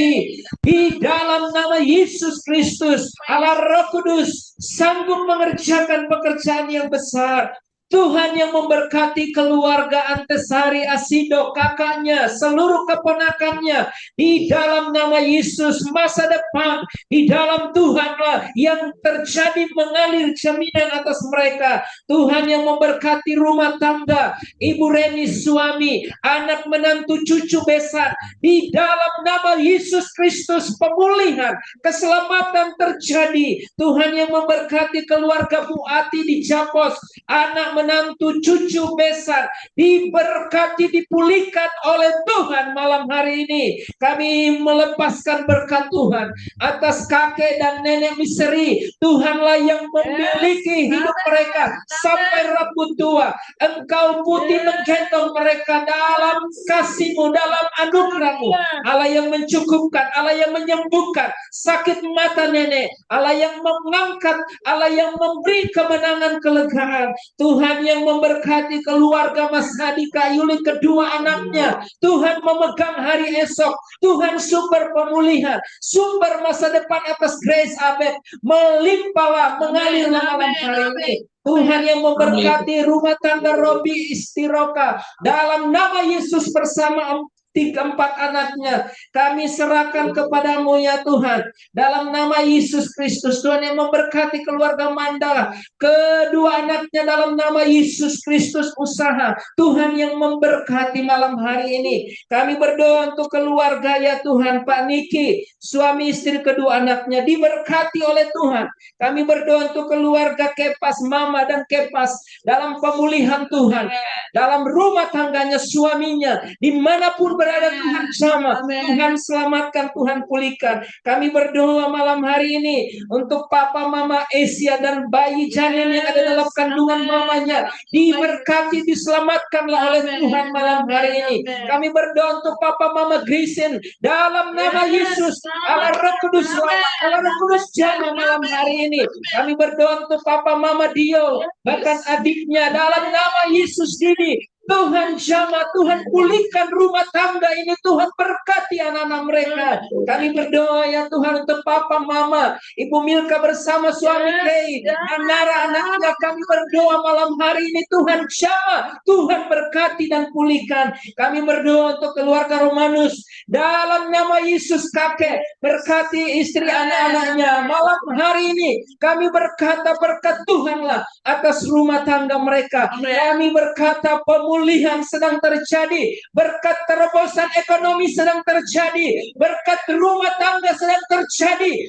Di dalam nama Yesus Kristus, Allah Roh Kudus sanggup mengerjakan pekerjaan yang besar. Tuhan yang memberkati keluarga Antasari Asido, kakaknya, seluruh keponakannya, di dalam nama Yesus. Masa depan di dalam Tuhanlah yang terjadi mengalir jaminan atas mereka. Tuhan yang memberkati rumah tangga Ibu Reni, suami, anak, menantu, cucu besan, di dalam nama Yesus Kristus. Pemulihan, keselamatan terjadi. Tuhan yang memberkati keluarga Bu Ati di Japos, anak, menantu, cucu besan, diberkati, dipulihkan oleh Tuhan. Malam hari ini kami melepaskan berkat Tuhan atas kakek dan nenek misteri. Tuhanlah yang memiliki hidup mereka sampai rambut tua. Engkau putih menggendong mereka dalam kasih-Mu, dalam anugerah-Mu. Allah yang mencukupkan, Allah yang menyembuhkan sakit mata nenek, Allah yang mengangkat, Allah yang memberi kemenangan, kelegaan. Tuhan yang memberkati keluarga Mas Hadi Kayuli, kedua anaknya. Tuhan memegang hari esok. Tuhan sumber pemulihan, sumber masa depan atas Grace Abed, melimpahlah, mengalirlah malam hari ini. Tuhan yang memberkati rumah tangga Robi Istiroka, dalam nama Yesus bersama 3-4 anaknya, kami serahkan kepadamu ya Tuhan, dalam nama Yesus Kristus. Tuhan yang memberkati keluarga Manda, kedua anaknya, dalam nama Yesus Kristus usaha. Tuhan yang memberkati malam hari ini. Kami berdoa untuk keluarga ya Tuhan, Pak Niki, suami istri kedua anaknya, diberkati oleh Tuhan. Kami berdoa untuk keluarga Kepas, Mama dan Kepas, dalam pemulihan Tuhan, dalam rumah tangganya, suaminya, dimanapun berada Tuhan sama. Tuhan selamatkan, Tuhan pulihkan. Kami berdoa malam hari ini untuk Papa Mama Asia dan bayi janin yang ada dalam kandungan mamanya, diberkati, diselamatkanlah oleh Tuhan malam hari ini. Kami berdoa untuk Papa Mama Grisen, dalam nama Yesus. Allah Roh Kudus selamat, Allah Roh Kudus jaga malam hari ini. Kami berdoa untuk Papa Mama Dio, bahkan adiknya, dalam nama Yesus ini. Tuhan jamah, Tuhan pulihkan rumah tangga ini, Tuhan berkati anak-anak mereka. Kami berdoa ya Tuhan untuk Papa Mama Ibu Milka bersama suami Kay dan Nara anaknya. Kami berdoa malam hari ini, Tuhan jamah, Tuhan berkati dan pulihkan. Kami berdoa untuk keluarga Romanus, dalam nama Yesus. Kakek berkati istri anak-anaknya. Malam hari ini kami berkata berkat Tuhanlah atas rumah tangga mereka. Kami berkata pemulihan sedang terjadi, berkat terobosan ekonomi sedang terjadi, berkat rumah tangga sedang terjadi,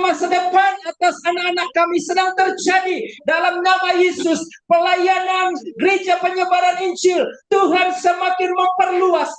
masa depan atas anak-anak kami sedang terjadi dalam nama Yesus. Pelayanan gereja penyebaran Injil Tuhan semakin memperluas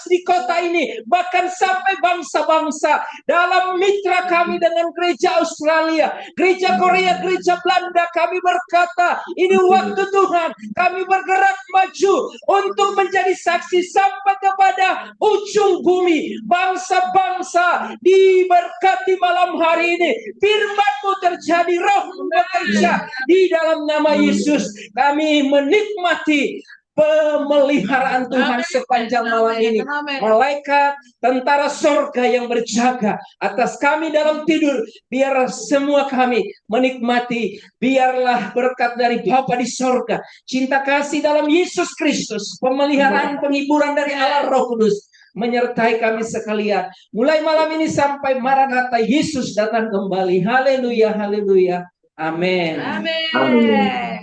di kota ini, bahkan sampai bangsa-bangsa. Dalam mitra kami dengan gereja Australia, gereja Korea, gereja Belanda, kami berkata ini waktu Tuhan. Kami bergerak maju untuk menjadi saksi sampai kepada ujung bumi. Bangsa-bangsa diberkati malam hari ini. Firman-Mu terjadi, Roh-Mu bekerja di dalam nama Yesus. Kami menikmati pemeliharaan Tuhan sepanjang malam ini. Malaikat tentara sorga yang berjaga atas kami dalam tidur, biar semua kami menikmati. Biarlah berkat dari Bapa di sorga, cinta kasih dalam Yesus Kristus, pemeliharaan, penghiburan dari Allah Roh Kudus menyertai kami sekalian, mulai malam ini sampai Maranatha Yesus datang kembali. Haleluya, haleluya, amin. Amin. Amin.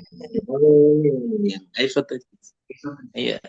Ayo foto. Iya.